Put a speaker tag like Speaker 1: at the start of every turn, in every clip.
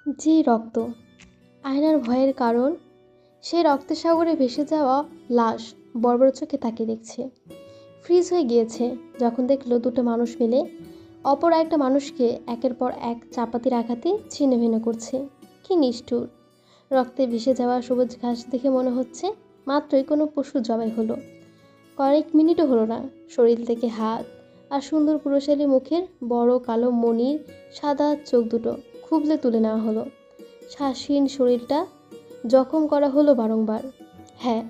Speaker 1: যে রক্ত, আয়নার ভয়ের কারণ। সেই রক্তের সাগরে ভেসে যাওয়া লাশ বড় বড় চোখে তাকিয়ে দেখছে। ফ্রিজ হয়ে গিয়েছে যখন দেখলো দুটো মানুষ মিলে অপর একটা মানুষকে একের পর এক চাপাতির আঘাতে ছিন্ন ভিন্ন করছে। কি নিষ্ঠুর! রক্তে ভেসে যাওয়া সবুজ ঘাস দেখে মনে হচ্ছে মাত্রই কোনো পশু জবাই হলো। কয়েক মিনিটও হলো না, শরীর থেকে হাত আর সুন্দর পুরুষালী মুখের বড় কালো মণির সাদা চোখ দুটো খুবলে তুলে নেওয়া হলো। শ্বাসহীন শরীরটা জখম করা হলো বারংবার। হ্যাঁ,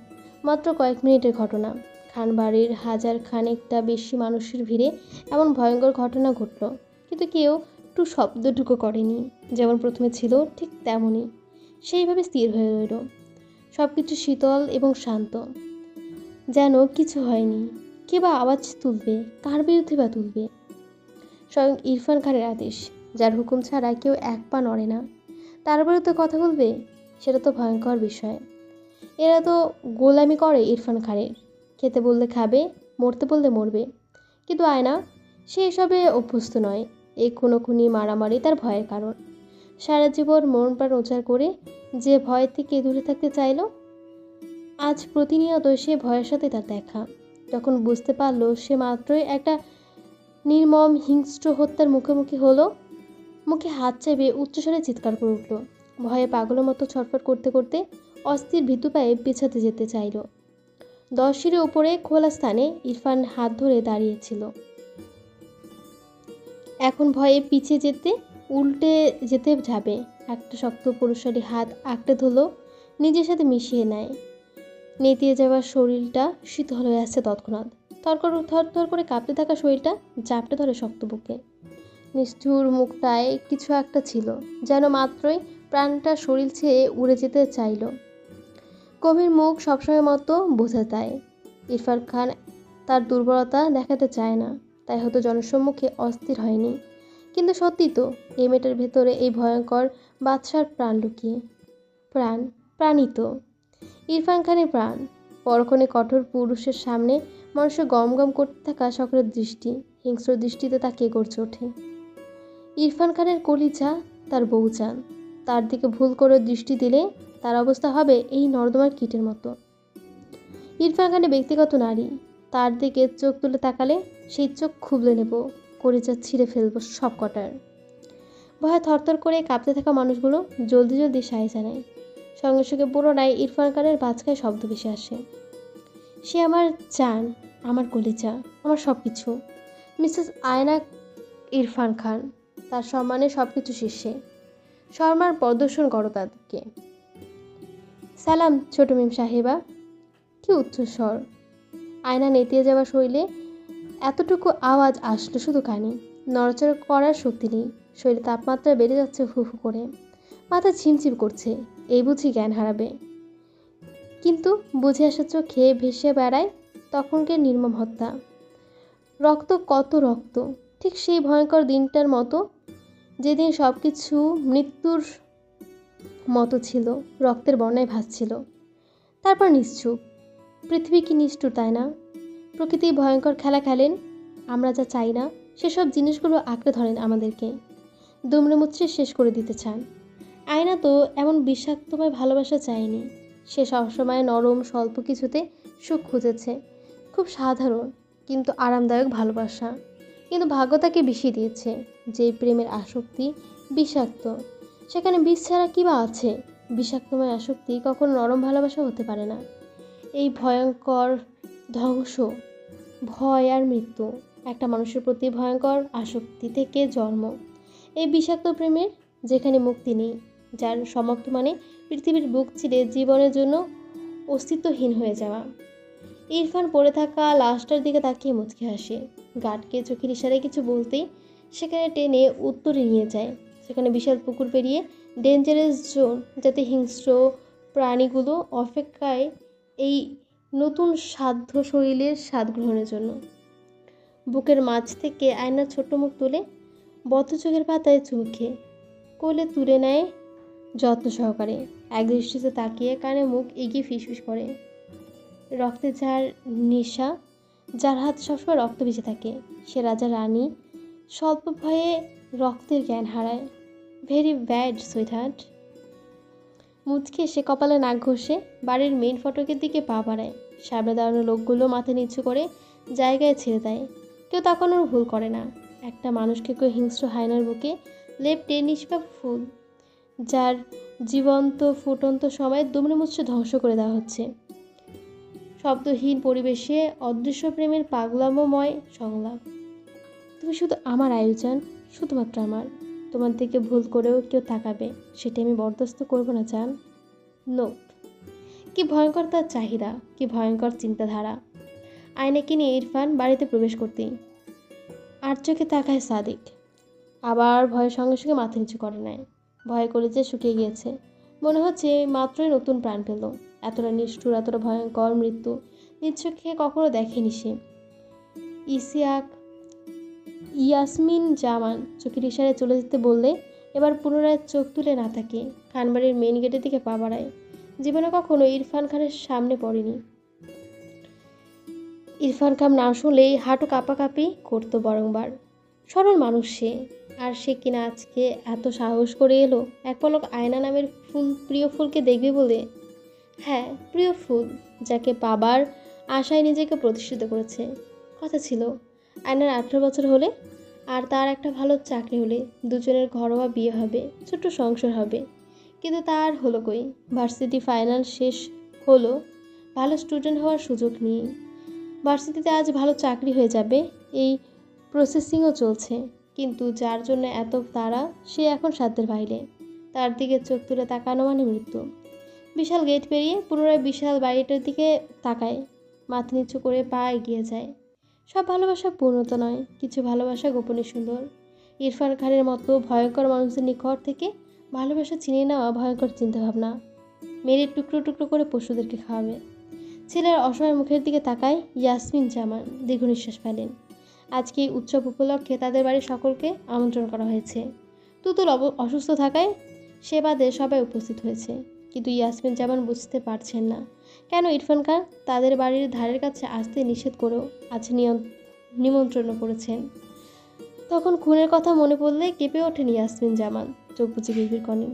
Speaker 1: মাত্র কয়েক মিনিটের ঘটনা। খানবাড়ির হাজার খানেকটা বেশি মানুষের ভিড়ে এমন ভয়ঙ্কর ঘটনা ঘটল, কিন্তু কেউ একটু শব্দটুকু করেনি। যেমন প্রথমে ছিল ঠিক তেমনই সেইভাবে স্থির হয়ে রইল। সব কিছু শীতল এবং শান্ত, যেন কিছু হয়নি। কে বা আওয়াজ তুলবে, কার বিরুদ্ধে বা তুলবে? স্বয়ং ইরফান খানের আদেশ, যার হুকুম ছাড়া কেউ এক পা নড়ে না, তার বিরুদ্ধে কথা বলবে? সেটা তো ভয়ঙ্কর বিষয়। এরা তো গোলামি করে ইরফান খানের। খেতে বললে খাবে, মরতে বললে মরবে। কিন্তু আয়না, সে এসবে অভ্যস্ত নয়। এই খুনোখুনি মারামারি তার ভয়ের কারণ। সারা জীবন মন প্রাণ উজাড় করে যে ভয় থেকে দূরে থাকতে চাইল, আজ প্রতিনিয়ত সে ভয়ের সাথে তার দেখা। যখন বুঝতে পারল সে মাত্রই একটা নির্মম হিংস্র হত্যার মুখোমুখি হলো, মুখে হাত চেপে উচ্চস্বরে চিৎকার করে উঠল। ভয়ে পাগলের মতো ছটফট করতে করতে অস্থির ভীতু পায়ে পেছাতে যেতে চাইল। 10 সিঁড়ির উপরে খোলা স্থানে ইরফান হাত ধরে দাঁড়িয়েছিল। এখন ভয়ে পিছিয়ে যেতে, উল্টে যেতে যাবে। একটা শক্ত পুরুষালী হাত আঁকড়ে ধরল, নিজের সাথে মিশিয়ে নেয়। নেতিয়ে যাওয়া শরীরটা শীতল হয়ে আসছে তৎক্ষণাৎ। থরথর করে কাঁপতে থাকা শরীরটা জাপটে ধরে শক্ত বুকে। নিষ্ঠুর মুখটায় কিছু একটা ছিল, যেন মাত্রই প্রাণটা শরীর ছেড়ে উড়ে যেতে চাইল। কবির মুখ সবসময় মতো বোঝা যায়। ইরফান খান তার দুর্বলতা দেখাতে চায় না, তাই হয়তো জনসম্মুখে অস্থির হয়নি। কিন্তু সত্যি তো, এই মেয়েটার ভেতরে এই ভয়ঙ্কর বাদশার প্রাণ লুকিয়ে। প্রাণ, প্রাণই তো ইরফান খানের প্রাণ। পরক্ষণে কঠোর পুরুষের সামনে মানুষের গম গম করতে থাকা সকলের দৃষ্টি হিংস্র দৃষ্টিতে তাকিয়ে গড়ছে ওঠে। ইরফান খানের কলিজা তার বউ চান, তার দিকে ভুল করে দৃষ্টি দিলে তার অবস্থা হবে এই নর্দমার কীটের মতো। ইরফান খানের ব্যক্তিগত নারী, তার দিকে চোখ তুলে তাকালে সেই চোখ খুবলে নেব, কলিজা ছিঁড়ে ফেলবো সব কটার। ভয়ে থরথর করে কাঁপতে থাকা মানুষগুলো জলদি জলদি সায় জানায়। সঙ্গে সঙ্গে পুরোনায় ইরফান খানের বাজকায় শব্দ ভেসে আসে। সে আমার জান, আমার কলিজা, আমার সব কিছু। মিসেস আয়না ইরফান খান, তার সম্মানে সব কিছু শীর্ষে। সম্মান প্রদর্শন করো তাদেরকে। সালাম ছোট মিম সাহেবা। কি উচ্চস্বর! আয়না নেতিয়ে যাওয়া শরীরে এতটুকু আওয়াজ আসলো শুধু কানে। নড়াচড়া করার শক্তি নেই, শরীরে তাপমাত্রা বেড়ে যাচ্ছে হু হু করে। মাথা ঝিমঝিম করছে, এই বুঝি জ্ঞান হারাবে। কিন্তু বুঝে আসা চোখে ভেসে বেড়ায় তখনকে নির্মম হত্যা। রক্ত, কত রক্ত! ঠিক সেই ভয়ঙ্কর দিনটার মতো, যেদিন সব কিছু মৃত্যুর মতো ছিল, রক্তের বন্যায় ভাসছিল। তারপর নিশ্চুপ। পৃথিবী কি নিষ্ঠুর, তাই না? প্রকৃতি ভয়ঙ্কর খেলা খেলেন। আমরা যা চাই না সেসব জিনিসগুলো আঁকড়ে ধরেন আমাদেরকে, দুমড়ে মুচড়ে শেষ করে দিতে চান। আয়না তো এমন বিষাক্তময় ভালোবাসা চায়নি। সে সবসময় নরম স্বল্প কিছুতে সুখ খুঁজেছে। খুব সাধারণ কিন্তু আরামদায়ক ভালোবাসা। কিন্তু ভাগ্য তাকে বিষিয়ে দিয়েছে। যে প্রেমের আসক্তি বিষাক্ত, সেখানে বিষ ছাড়া কী বা আছে? বিষাক্তময় আসক্তি কখনো নরম ভালোবাসা হতে পারে না। এই ভয়ঙ্কর ধ্বংস, ভয় আর মৃত্যু একটা মানুষের প্রতি ভয়ঙ্কর আসক্তি থেকে জন্ম। এই বিষাক্ত প্রেমের যেখানে মুক্তি নেই, যার সমাপ্ত মানে পৃথিবীর বুক চিরে জীবনের জন্য অস্তিত্বহীন হয়ে যাওয়া। ইরফান পড়ে থাকা লাশটার দিকে তাকিয়ে মুচকি হাসে। গার্ডকে চোখের ইশারায় কিছু বলতেই সেখানে টেনে উত্তরে নিয়ে যায়। সেখানে বিশাল পুকুর পেরিয়ে ডেঞ্জারাস জোন, যাতে হিংস্র প্রাণীগুলো অপেক্ষায় এই নতুন সাধ্য শরীরের স্বাদ গ্রহণের জন্য। বুকের মাঝ থেকে আয়নার ছোট্ট মুখ তুলে বদ্ধ চোখের পাতায় চুমুকে কোলে তুলে নেয় যত্ন সহকারে। এক দৃষ্টিতে তাকিয়ে কানে মুখ এগিয়ে ফিসফিস করে। রক্তে যার নেশা, যার হাত সবসময় রক্ত ভিজে থাকে, সে রাজা রানী স্বল্প ভয়ে রক্তের জ্ঞান হারায়। Very bad sweetheart. মুচকে সে কপালে নাক ঘষে বাড়ির মেইন ফটকের দিকে পা বাড়ায়। সামনে দাঁড়ানো লোকগুলো মাথা নিচু করে জায়গায় ছেড়ে দেয়। কেউ তাকানোর ভুল করে না। একটা মানুষকে কেউ হিংস্র হায়নার বুকে লেপ্টে নিষ্পাপ ফুল, যার জীবন্ত ফুটন্ত সময় দুমড়ে মুচড়ে ধ্বংস করে দেওয়া হচ্ছে। শব্দহীন পরিবেশে অদৃশ্য প্রেমের পাগলাময় সংলাপ। তুমি শুধু আমার আয়োজন, শুধুমাত্র আমার। তোমার দিকে ভুল করেও কেউ তাকাবে, সেটা আমি বরদাস্ত করবো না জান। নোপ। কি ভয়ঙ্কর তার চাহিদা, কি ভয়ঙ্কর চিন্তাধারা। আয়নাকে নিয়ে ইরফান বাড়িতে প্রবেশ করতেই আর চোখে তাকায় সাদিক। আবার ভয়ের সঙ্গে সঙ্গে মাথা নিচু করে নেয়। ভয় করে যে শুকিয়ে গিয়েছে, মনে হচ্ছে মাত্রই নতুন প্রাণ পেল। এতটা নিষ্ঠুর, এতটা ভয়ঙ্কর মৃত্যু নিজ চোখে কখনো দেখেনি সে। ইয়াসমিন জামান চোখের ইশারায় চলে যেতে বললে এবার পুনরায় চোখ তুলে না থাকে খানবাড়ির মেইন গেটের দিকে পা বাড়ায়। জীবনে কখনো ইরফান খানের সামনে পড়েনি। ইরফান খান নাম শুনলেই হাঁটু কাঁপাকাঁপি করতো বরংবার। সরল মানুষ সে, আর সে কিনা আজকে এত সাহস করে এলো এক পলক আয়না নামের প্রিয় ফুলকে দেখবে বলে। হ্যাঁ, প্রিয় ফুল, যাকে পাবার আশায় নিজেকে প্রতিষ্ঠিত করেছে। কথা ছিল আয়নার 18 বছর হলে আর তার একটা ভালো চাকরি হলে দুজনের ঘরোয়া বিয়ে হবে, ছোট্ট সংসার হবে। কিন্তু তার হলো কই। ভার্সিটি ফাইনাল শেষ হলো ভালো স্টুডেন্ট হওয়ার সুযোগ নিয়ে। ভার্সিটিতে আজ ভালো চাকরি হয়ে যাবে, এই প্রসেসিংও চলছে। কিন্তু যার জন্য এত তাড়া সে এখন সাধ্যের বাইরে। তার দিকে চোখ তুলে তাকানো মানে মৃত্যু। বিশাল গেট পেরিয়ে পুনরায় বিশাল বাড়িটার দিকে তাকায়, মাথা নিচু করে পা এগিয়ে যায়। সব ভালোবাসা পূর্ণতা নয়, কিছু ভালোবাসা গোপনে সুন্দর। ইরফান খানের মতো ভয়ঙ্কর মানুষদের নিকট থেকে ভালোবাসা চিনিয়ে নেওয়া ভয়ঙ্কর চিন্তাভাবনা। মেরে টুকরো টুকরো করে পশুদেরকে খাওয়াবে। ছেলের অসহায় মুখের দিকে তাকায় ইয়াসমিন জামান, দীর্ঘ নিঃশ্বাস ফেলেন। আজকে এই উৎসব উপলক্ষে তাদের বাড়ির সকলকে আমন্ত্রণ করা হয়েছে। তুতুল অসুস্থ থাকায় সে বাদে সবাই উপস্থিত হয়েছে। কিন্তু ইয়াসমিন জামান বুঝতে পারছেন না কেন ইরফান খান তাদের বাড়ির ধারের কাছে আসতে নিষেধ করেও আজ নিমন্ত্রণ করেছেন। তখন খুনের কথা মনে পড়লে কেঁপে ওঠেন ইয়াসমিন জামান, চোখ বুজে বিড়বিড় করেন,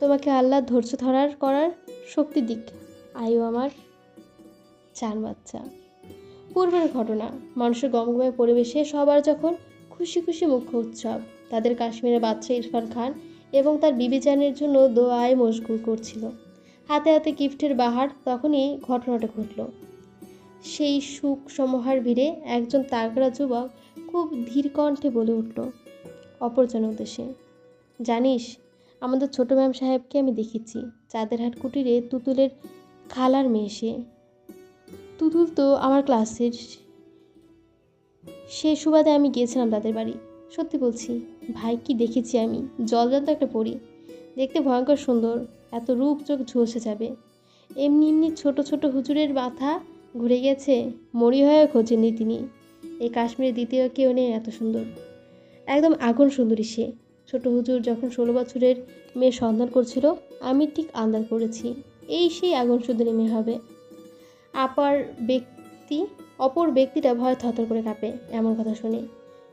Speaker 1: তোমাকে আল্লাহ ধৈর্য ধরার করার শক্তি দিক আয়ু আমার চার বাচ্চা। পূর্বের ঘটনা। মানুষের গমগমে পরিবেশে সবার যখন খুশি খুশি মুখ্য উৎসব, তাদের কাশ্মীরের বাচ্চা ইরফান খান এবং তার বিবিজানের জন্য দোয়ায় মশগুল করছিল। হাতে হাতে গিফটের বাহার। তখনই ঘটনাটা ঘটল। সেই সুখ সমাহার ভিড়ে একজন তাগড়া যুবক খুব ধীর কণ্ঠে বলে উঠল অপরজনের উদ্দেশ্যে, জানিস, আমাদের ছোট ম্যাম সাহেবকে আমি দেখেছি চাঁদেরহাট কুটিরে তুতুলের খালার মেয়ে সে। তুতুল তো আমার ক্লাসের, সে সুবাদে আমি গিয়েছিলাম তাদের বাড়ি। সত্যি বলছি ভাই, কি দেখেছি আমি, জলজান্ত একটা পরি। দেখতে ভয়ঙ্কর সুন্দর, এত রূপ চোখ ঝলসে যাবে। এমনি এমনি ছোট ছোট হুজুরের মাথা ঘুরে গেছে, মরি হয়ে খোঁজেননি তিনি। এই কাশ্মীরে দ্বিতীয় কেউ নেই এত সুন্দর, একদম আগুন সুন্দরী সে। ছোট হুজুর যখন 16 বছরের মেয়ে সন্ধান করছিল, আমি ঠিক আন্দাজ করেছি এই সেই আগুন সুন্দরী মেয়ে হবে। অপর ব্যক্তিটা ভয় থরথর করে কাঁপে এমন কথা শুনে।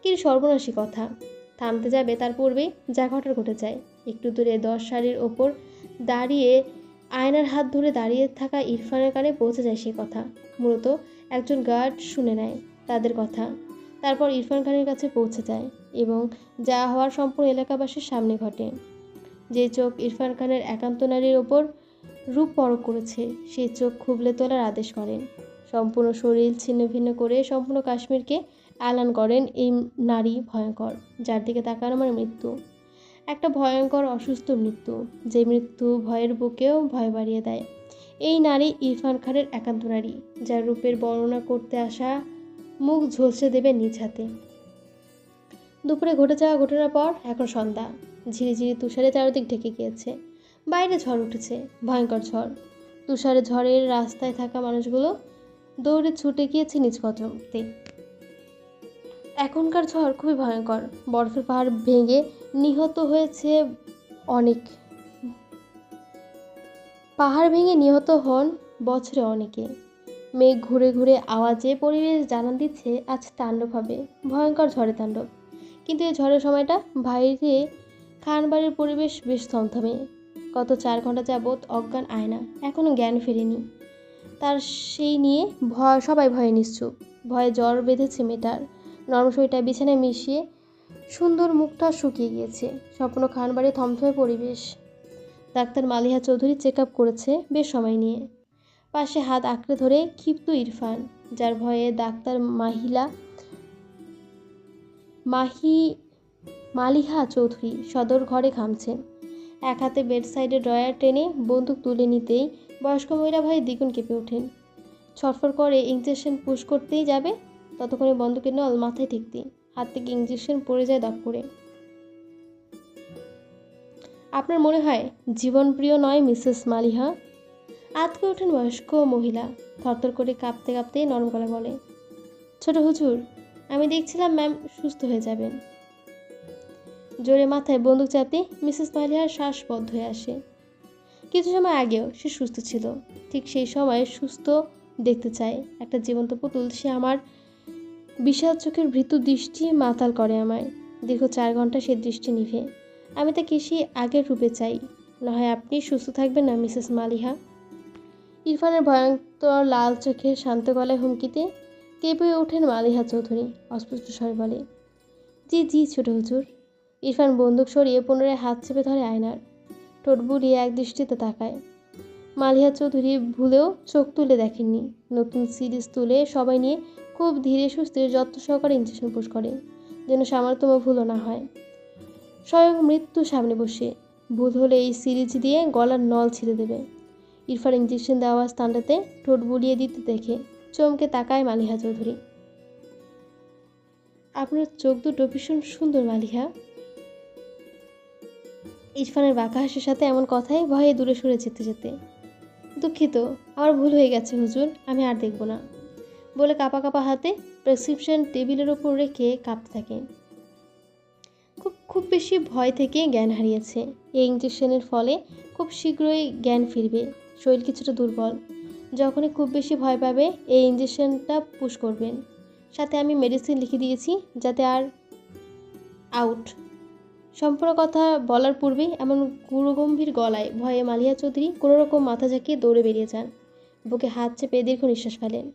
Speaker 1: কিন্তু সর্বনাশী কথা। থামতে যাবে তার পূর্বেই যা ঘটার ঘটে যায়। একটু দূরে 10 সারির ওপর দাঁড়িয়ে আয়নার হাত ধরে দাঁড়িয়ে থাকা ইরফানের কানে পৌঁছে যায় সে কথা। মূলত একজন গার্ড শুনে নেয় তাদের কথা, তারপর ইরফান খানের কাছে পৌঁছে যায় এবং যা হওয়ার সম্পূর্ণ এলাকাবাসীর সামনে ঘটে। যে চোখ ইরফান খানের একান্ত নারীর ওপর রূপ পরখ করেছে, সেই চোখ খুবলে তোলার আদেশ করেন। সম্পূর্ণ শরীর ছিন্ন ভিন্ন করে সম্পূর্ণ কাশ্মীরকে এলান করেন এই নারী ভয়ঙ্কর, যার দিকে তাকানো মানে মৃত্যু। একটা ভয়ঙ্কর অসুস্থ মৃত্যু, যে মৃত্যু ভয়ের বুকেও ভয় বাড়িয়ে দেয়। এই নারী ইরফান খানের একান্ত নারী, যার রূপের বর্ণনা করতে আসা মুখ ঝলসে দেবে নিজ হাতে। দুপুরে ঘটে যাওয়া ঘটনার পর এখন সন্ধ্যা। ঝিরিঝিরি তুষারে চারদিক ঢেকে গিয়েছে। বাইরে ঝড় উঠেছে, ভয়ঙ্কর ঝড়। তুষারে ঝড়ের রাস্তায় থাকা মানুষগুলো দৌড়ে ছুটে গিয়েছে নিজ গন্তব্যে। এখনকার ঝড় খুবই ভয়ঙ্কর। বরফের পাহাড় ভেঙে নিহত হয়েছে অনেক। পাহাড় ভেঙে নিহত হন বছরে অনেকে। মেঘ ঘুরে ঘুরে আওয়াজে পরিবেশ জানান দিচ্ছে আজ তাণ্ডব হবে, ভয়ঙ্কর ঝড়ে তাণ্ডব। কিন্তু এই ঝড়ের সময়টা বাইরে খানবাড়ির পরিবেশ বেশ থমথমে। গত 4 ঘন্টা যাবৎ অজ্ঞান আয়না এখনও জ্ঞান ফেরেনি তার। সেই নিয়ে সবাই ভয়ে নিশ্চুপ। ভয়ে জ্বর বেঁধেছে মেয়েটার। নরম শরীরটা বিছানায় মিশিয়ে সুন্দর মুখটা শুকিয়ে গিয়েছে। সম্পূর্ণ খানবাড়ি থমথমে পরিবেশ। Doctor Maliha Chowdhury check up করেছে বেশ সময় নিয়ে। পাশে হাত আঁকড়ে ধরে ক্ষিপ্ত ইরফান, যার ভয়ে ডাক্তার মালিহা চৌধুরী সদর ঘরে ঘামছেন। এক হাতে বেড সাইডে ড্রয়ার টেনে বন্দুক তুলে নিতেই বয়স্ক মহিলা ভয়ে দ্বিগুণ কেঁপে ওঠেন। ছটফট করে ইঞ্জেকশন পুশ করতেই যাবে, ততক্ষণে বন্দুকের নল মাথায় ঠেকতেই হাত থেকে ইঞ্জেকশন পড়ে যায় দপ করে। আপনার মনে হয় জীবনপ্রিয় নয় মিসেস মালিহা? আতকে ওঠেন বয়স্ক মহিলা। থরথর করে কাঁপতে কাঁপতে নরম গলা বলে, ছোট হুজুর, আমি দেখছিলাম ম্যাম সুস্থ হয়ে যাবেন। জোরে মাথায় বন্দুক চাপতে মিসেস মালিহার শ্বাস বন্ধ হয়ে আসে। কিছু সময় আগেও সে সুস্থ ছিল। ঠিক সেই সময় সুস্থ দেখতে চায় একটা জীবন্ত পুতুল। সে আমার বিশাল চোখের ভীতু দৃষ্টি মাতাল করে আমায়। দীর্ঘ 4 ঘন্টা সে দৃষ্টি নিভে। আমি তাকে সেই আগের রূপে চাই। না হয় আপনি সুস্থ থাকবেন না মিসেস মালিহা। ইরফানের ভয়ঙ্কর লাল চোখের শান্ত গলায় হুমকিতে কেঁপে ওঠেন মালিহা চৌধুরী। অস্পষ্ট স্বরে বলে, জি জি ছোট হুজুর। ইরফান বন্দুক সরিয়ে পুনরায় হাত চেপে ধরে আয়নার। ঠোঁট বুলিয়ে এক দৃষ্টিতে তাকায়। মালিহা চৌধুরী ভুলেও চোখ তুলে দেখেননি। নতুন সিরিজ তুলে সবাই নিয়ে খুব ধীরে সুস্থে যত্ন সহকারে ইঞ্জেকশন পুশ করে, যেন সামান্যতম ভুলও না হয়। স্বয়ং মৃত্যু সামনে বসে ভুল হলে এই সিরিজ দিয়ে গলার নল ছিঁড়ে দেবে। ইরফান ইঞ্জেকশন দেওয়া স্থানটাতে ঠোঁট বুলিয়ে দিতে দেখে চমকে তাকায় মালিহা চৌধুরী। আপনার চোখ দুটো ভীষণ সুন্দর মালিহা। ইরফানের বাঁকা হাসির সাথে এমন কথায় ভয়ে দূরে সরে যেতে যেতে, দুঃখিত, আমার ভুল হয়ে গেছে হুজুর, আমি আর দেখব না বলে কাঁপা কাঁপা হাতে প্রেসক্রিপশন টেবিলের ওপর রেখে কাঁপতে থাকে। খুব বেশি ভয় থেকে জ্ঞান হারিয়েছে। এই ইঞ্জেকশনের ফলে খুব শীঘ্রই জ্ঞান ফিরবে। শরীর কিছুটা দুর্বল। যখনই খুব বেশি ভয় পাবে এই ইঞ্জেকশনটা পুশ করবেন। সাথে আমি মেডিসিন লিখে দিয়েছি যাতে আর আউট। সম্পূর্ণ কথা বলার পূর্বেই এমন গুরুগম্ভীর গলায় ভয়ে মালিহা চৌধুরী কোনোরকম মাথা ঝাঁকিয়ে দৌড়ে বেরিয়ে যান। বুকে হাত চেপে দীর্ঘ নিঃশ্বাস ফেলেন।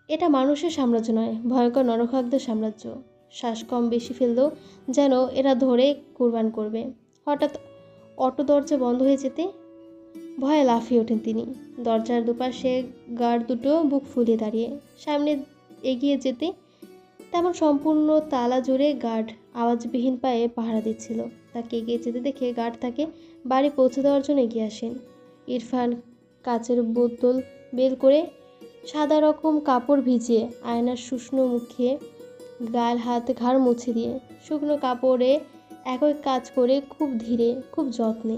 Speaker 1: এটা মানুষের সাম্রাজ্য নয়, ভয়ঙ্কর নরখাদ্যের সাম্রাজ্য। শ্বাস কম বেশি ফেললেও যেন এরা ধরে কুরবান করবে। হঠাৎ অটো দরজা বন্ধ হয়ে যেতে ভয়ে লাফিয়ে ওঠেন তিনি। দরজার দুপাশে গার্ড দুটো বুক ফুলিয়ে দাঁড়িয়ে। সামনে এগিয়ে যেতে তেমন সম্পূর্ণ তালা জুড়ে গার্ড আওয়াজবিহীন পায়ে পাহারা দিচ্ছিল। তাকে এগিয়ে যেতে দেখে গার্ড তাকে বাড়ি পৌঁছে দেওয়ার জন্য এগিয়ে আসেন। ইরফান কাচের বোতল বের করে সাদা রকম কাপড় ভিজিয়ে আয়নার শুষ্ণ মুখে গাল হাত ঘাড় মুছে দিয়ে শুকনো কাপড়ে একই কাজ করে খুব ধীরে খুব যত্নে।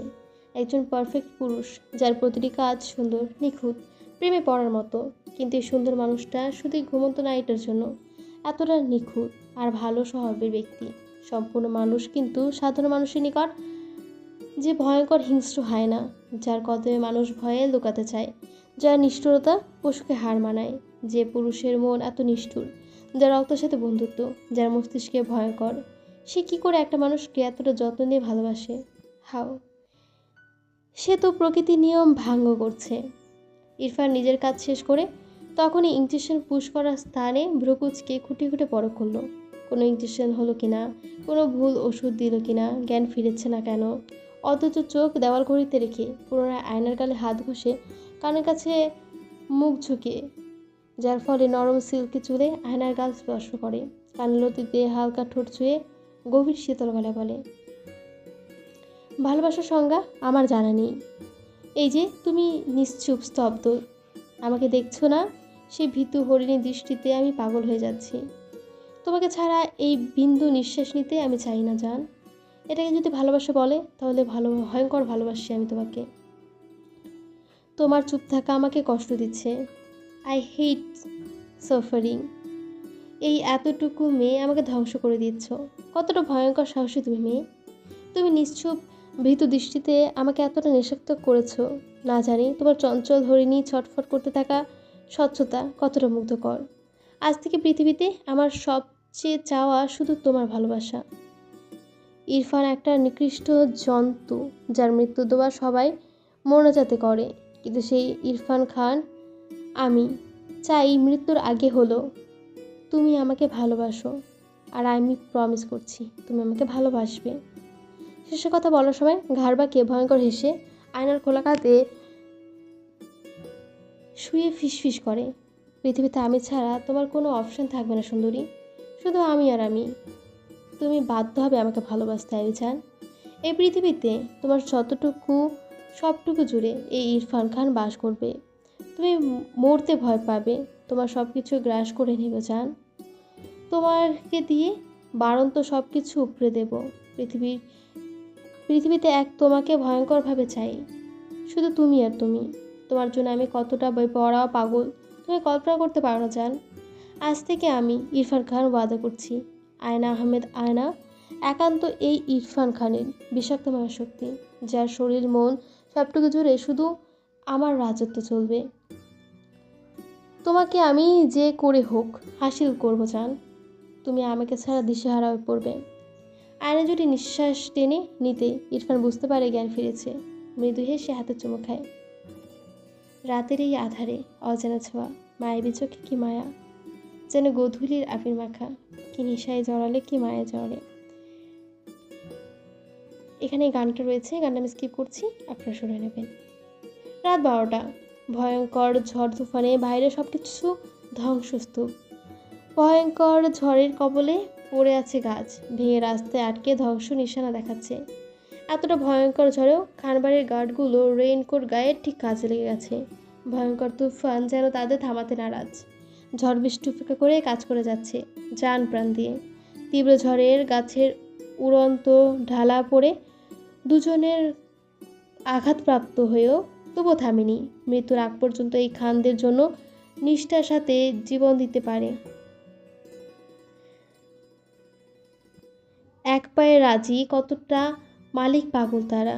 Speaker 1: একজন পারফেক্ট পুরুষ, যার প্রতিটি কাজ সুন্দর, নিখুঁত, প্রেমে পড়ার মতো। কিন্তু এই সুন্দর মানুষটা শুধুই ঘুমন্ত নারীটার জন্য এতটা নিখুঁত আর ভালো স্বভাবের ব্যক্তি। সম্পূর্ণ মানুষ, কিন্তু সাধারণ মানুষের নিকট যে ভয়ঙ্কর হিংস্র হয় না, যার কদমে মানুষ ভয়ে লুকাতে চায়, যার নিষ্ঠুরতা পশুকে হার মানায়, যে পুরুষের মন এত নিষ্ঠুর, যার রক্তের সাথে বন্ধুত্ব, যার মস্তিষ্কে ভয়ঙ্কর, সে কি করে একটা মানুষকে এতটা যত্ন নিয়ে ভালোবাসে? হাও, সে তো প্রকৃতির নিয়ম ভঙ্গ করছে। ইরফান নিজের কাজ শেষ করে তখনই ইঞ্জেকশন পুশ করার স্থানে ভ্রুকুচকে খুঁটে খুঁটে পরখ করলো। কোনো ইঞ্জেকশন হলো কিনা, কোনো ভুল ওষুধ দিল কিনা, জ্ঞান ফিরেছে না কেন। অথচ চোখ দেওয়াল ঘড়িতে রেখে পুনরায় আয়নার গালে হাত ঘষে কানের কাছে মুখ ঝুঁকে, যার ফলে নরম সিল্কি চুলে আয়নার গাল স্পর্শ করে। কানলতিতে হালকা ঠোঁট ছুঁয়ে গভীর শীতল গলায় বলে, ভালোবাসার সংজ্ঞা আমার জানা নেই। এই যে তুমি নিশ্চুপ স্তব্ধ, আমাকে দেখছো না? সেই ভীতু হরিণী দৃষ্টিতে আমি পাগল হয়ে যাচ্ছি। তোমাকে ছাড়া এই বিন্দু নিঃশ্বাস নিতে আমি চাই না জান। এটাকে যদি ভালোবাসা বলে তাহলে ভয়ঙ্কর ভালোবাসি আমি তোমাকে। তোমার চুপ থাকা আমাকে কষ্ট দিচ্ছে। I hate suffering. এই এতটুকু মেয়ে আমাকে ধ্বংস করে দিচ্ছ। কতটা ভয়ঙ্কর সাহসী তুমি মেয়ে। তুমি নিশ্চুপ ভীতু দৃষ্টিতে আমাকে এতটা নেশাক্ত করেছো। না জানি তোমার চঞ্চল হরিণী ছটফট করতে থাকা স্বচ্ছতা কতটা মুগ্ধকর। আজ থেকে পৃথিবীতে আমার সবচেয়ে চাওয়া শুধু তোমার ভালোবাসা। ইরফান একটা নিকৃষ্ট জন্তু, যার মৃত্যু দোয়া সবাই মোনাজাতে করে, কিন্তু সেই ইরফান খান আমি চাই মৃত্যুর আগে হলো তুমি আমাকে ভালোবাসো, আর আমি প্রমিস করছি তুমি আমাকে ভালোবাসবে। শেষের কথা বলার সময় ঘাড় বাঁকিয়ে ভয়ঙ্কর হেসে আয়নার খোলা কাঁধে শুয়ে ফিসফিস করে, পৃথিবীতে আমি ছাড়া তোমার কোনো অপশন থাকবে না সুন্দরী, শুধু আমি আর আমি। তুমি বাধ্য হবে আমাকে ভালোবাসতে আইজান। এই পৃথিবীতে তোমার যতটুকু সবটুকু জুড়ে এই ইরফান খান বাস করবে। তুমি মরতে ভয় পাবে, তোমার সব কিছু গ্রাস করে নেবে জান। তোমাকে দিয়ে বারন্ত সব কিছু উপড়ে দেব। পৃথিবীতে এক তোমাকে ভয়ঙ্করভাবে চাই, শুধু তুমি আর তুমি। তোমার জন্য আমি কতটা বেপরোয়া পাগল তুমি কল্পনা করতে পারো না জান। আজ থেকে আমি ইরফান খান ওয়াদা করছি, আয়না আহমেদ আয়না একান্ত এই ইরফান খানের বিষাক্ত শক্তি, যার শরীর মন সবটুকু জুড়ে শুধু আমার রাজত্ব চলবে। তোমাকে আমি যে করে হোক হাসিল করবো জান। তুমি আমাকে ছাড়া দিশেহারা হয়ে পড়বে। আয়না যদি নিঃশ্বাস টেনে নিতে ইরফান বুঝতে পারে জ্ঞান ফিরেছে। মৃদু হেসে হাতে চুমু খায়। রাতের এই আধারে অজানা ছোঁয়া, মায়াবী চোখে কি মায়া, যেন গোধূলির আবির মাখা, কি নেশায় জড়ালে কি মায়া জড়ে। এখানে গানটা রয়েছে, গানটা আমি স্কিপ করছি, আপনারা শুনে নেবেন। রাত 12টা, ভয়ঙ্কর ঝড় তুফানে বাইরে সব কিছু ধ্বংসস্তূপ। ভয়ঙ্কর ঝড়ের কবলে পড়ে আছে গাছ, ভেঙে রাস্তায় আটকে ধ্বংস নিশানা দেখাচ্ছে। এতটা ভয়ঙ্কর ঝড়েও খানবাড়ির গার্ডগুলো রেইনকোট গায়ে ঠিক কাজে লেগে গেছে। ভয়ঙ্কর তুফান যেন তাদের থামাতে নারাজ। ঝড় বৃষ্টি উপেক্ষা করে কাজ করে যাচ্ছে জান প্রাণ দিয়ে। তীব্র ঝড়ের গাছের উড়ন্ত ঢালা পড়ে দুজনের আঘাতপ্রাপ্ত হয়েও তবুও থামেনি। মৃত্যুর আগ পর্যন্ত এই খানদের জন্য নিষ্ঠার সাথে জীবন দিতে পারে। এক পায়ে রাজি কতটা মালিক পাগল তারা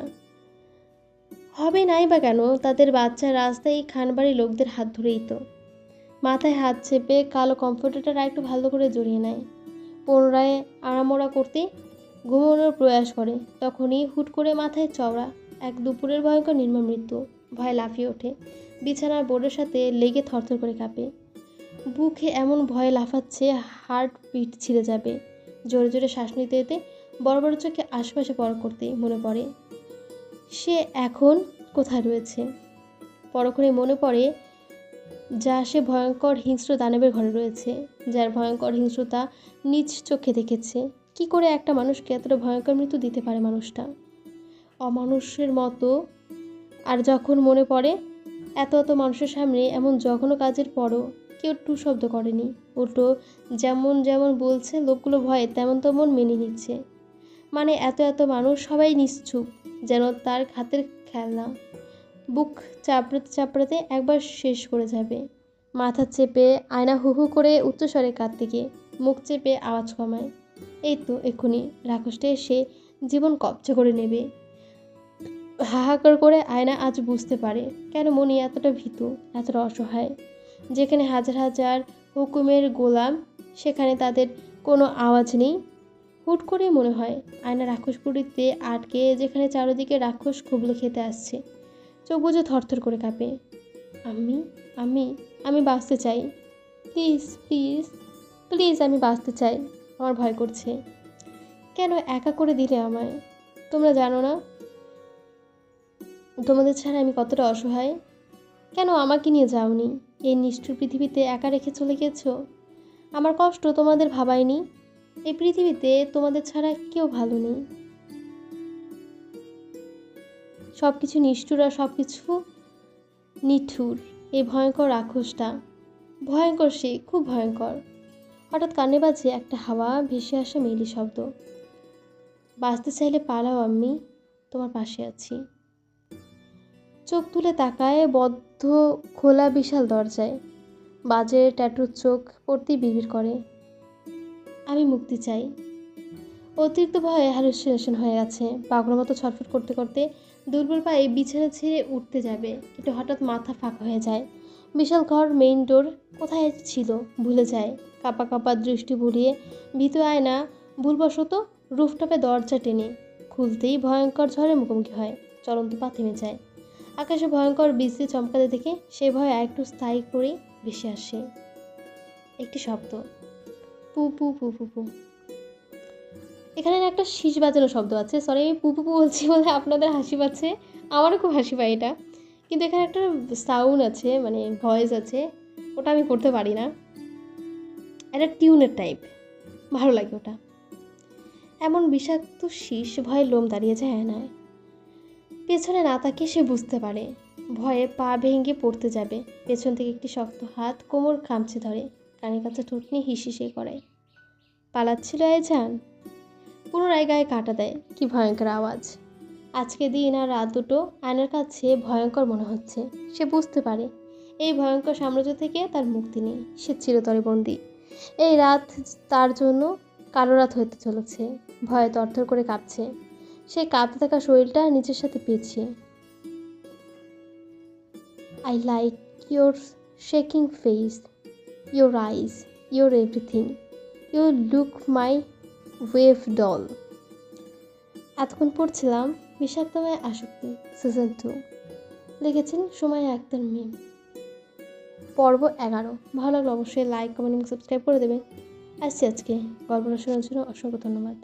Speaker 1: হবে নাই বা কেন, তাদের বাচ্চা রাস্তায় এই খানবাড়ির লোকদের হাত ধরেই তো। মাথায় হাত চেপে কালো কমফোর্টারটা একটু ভালো করে জড়িয়ে নেয়। পুনরায় আড়ামোড়া করতে ঘুমানোর প্রয়াস করে, তখনই হুট করে মাথায় চওড়া এক দুপুরের ভয়ঙ্কর নির্মম মৃত্যু। ভয় লাফিয়ে ওঠে, বিছানার বোর্ডের সাথে লেগে থরথর করে কাঁপে। বুকে এমন ভয় লাফাচ্ছে হার্ট বিট ছিঁড়ে যাবে। জোরে জোরে শ্বাস নিতে নিতে বড় বড় চোখে আশপাশে পরখ করতেই মনে পড়ে সে এখন কোথায় রয়েছে। পরক্ষণে মনে পড়ে যা সে ভয়ঙ্কর হিংস্র দানবের ঘরে রয়েছে, যার ভয়ঙ্কর হিংস্রতা নিজ চোখে দেখেছে। কি করে একটা মানুষকে এতটা ভয়ঙ্কর মৃত্যু দিতে পারে মানুষটা, অমানুষের মতো। আর যখন মনে পড়ে এত এত মানুষের সামনে এমন জঘন্য কাজের পরও কেউ টু শব্দ করেনি, উল্টো যেমন যেমন বলছে লোকগুলো ভয়ে তেমন তেমন মেনে নিচ্ছে। মানে এত এত মানুষ সবাই নিশ্চুপ, যেন তার হাতের খেলনা। বুক চাপড়াতে চাপড়াতে একবার শেষ করে যাবে। মাথা চেপে আয়না হু হু করে উচ্চস্বরে কাঁদতে গিয়ে মুখ চেপে আওয়াজ কমায়। এই তো এক্ষুনি রাক্ষসটা এসে জীবন কবজা করে নেবে। হাহাকার করে আয়না আজ বুঝতে পারে কেন মনি এতটা ভীতু, এতটা অসহায়। যেখানে হাজার হাজার হুকুমের গোলাম, সেখানে তাদের কোনো আওয়াজ নেই। হুট করেই মনে হয় আয়না রাক্ষসপুরীতে আটকে, যেখানে চারিদিকে রাক্ষস খুবলে খেতে আসছে। চোখ বুঝে থরথর করে কাঁপে। আমি আমি আমি বাঁচতে চাই, প্লিজ প্লিজ প্লিজ, আমি বাঁচতে চাই। আমার ভয় করছে। কেন একা করে দিলে আমায়? তোমরা জানো না তোমাদের ছাড়া আমি কতটা অসহায়? কেন আমাকে নিয়ে যাওনি? এই নিষ্ঠুর পৃথিবীতে একা রেখে চলে গেছো। আমার কষ্ট তোমাদের ভাবায়নি? এই পৃথিবীতে তোমাদের ছাড়া কেউ ভালো নেই। সব কিছু নিষ্ঠুর আর সব কিছু নিঠুর। এই ভয়ঙ্কর রাক্ষসটা ভয়ঙ্কর, সে খুব ভয়ঙ্কর। হঠাৎ কানে বাজে একটা হাওয়া ভেসে আসা মেলি শব্দ। বাঁচতে চাইলে পালাও আম্মি, তোমার পাশে আছি। চোখ তুলে তাকায় বদ্ধ খোলা বিশাল দরজায়। বাজে ট্যাটুর চোখ পড়তেই বিড়বিড় করে, আমি মুক্তি চাই। অতিরিক্ত ভয়ে হ্যালুসিনেশন হয়ে গেছে। পাগলের মতো ছটফট করতে করতে দুর্বল পায়ে বিছানা ছেড়ে উঠতে যাবে, কিন্তু হঠাৎ মাথা ফাঁকা হয়ে যায়। বিশাল ঘর, মেইন ডোর কোথায় ছিল ভুলে যায়। কাঁপা কাঁপা দৃষ্টি বুলিয়ে ভীত আয়না ভুলবশত রুফটপে দরজা টেনে খুলতেই ভয়ঙ্কর ঝড়ের মুখোমুখি হয়। চলন্ত পা থেমে যায়। আকাশে ভয়ঙ্কর বৃষ্টি চমকাতে দেখে সে ভয় একটু স্থায়ী করে ভেসে আসে একটি শব্দ, পু পু পু পু পু। এখানে একটা শীষ বাজানো শব্দ আছে। সরি, আমি পু পু পু বলছি বলে আপনাদের হাসি পাচ্ছে, আমারও খুব হাসি পায় এটা। কিন্তু এখানে একটা সাউন্ড আছে, মানে ভয়েস আছে, ওটা আমি করতে পারি না। এটা টিউনের টাইপ, ভালো লাগে ওটা। এমন বিষাক্ত শীষ ভয়ে লোম দাঁড়িয়ে যায় না। পেছনে না তাকিয়ে সে বুঝতে পারে ভয়ে পা ভেঙে পড়তে যাবে। পেছন থেকে একটি শক্ত হাত কোমর খামচে ধরে, কানের কাছে ঠোঁট নিয়ে হিসিসে করায়। পালাচ্ছিল আইজান। পুনরায় গায়ে কাটা দেয়। কি ভয়ঙ্কর আওয়াজ! আজকে দিন আর রাত দুটো আয়নার কাছে ভয়ঙ্কর মনে হচ্ছে। সে বুঝতে পারে এই ভয়ঙ্কর সাম্রাজ্য থেকে তার মুক্তি নেই। সে চিরতরে বন্দী। এই রাত তার জন্য কালো রাত হতে চলেছে। ভয়ে তরতর করে কাঁপছে। সেই কাঁপতে থাকা শরীরটা নিজের সাথে পেঁচিয়ে। I like your shaking face, your eyes, your everything. You look my wave doll. এতক্ষণ পড়ছিলাম বিষাক্তময় আসক্তি সিজন 2, লিখেছেন সুমাইয়া আক্তার মিম। পর্ব 11। ভালো লাগলে অবশ্যই লাইক, কমেন্ট এবং সাবস্ক্রাইব করে দেবেন। আসছি আজকে গল্পটা শোনার জন্য অসংখ্য ধন্যবাদ।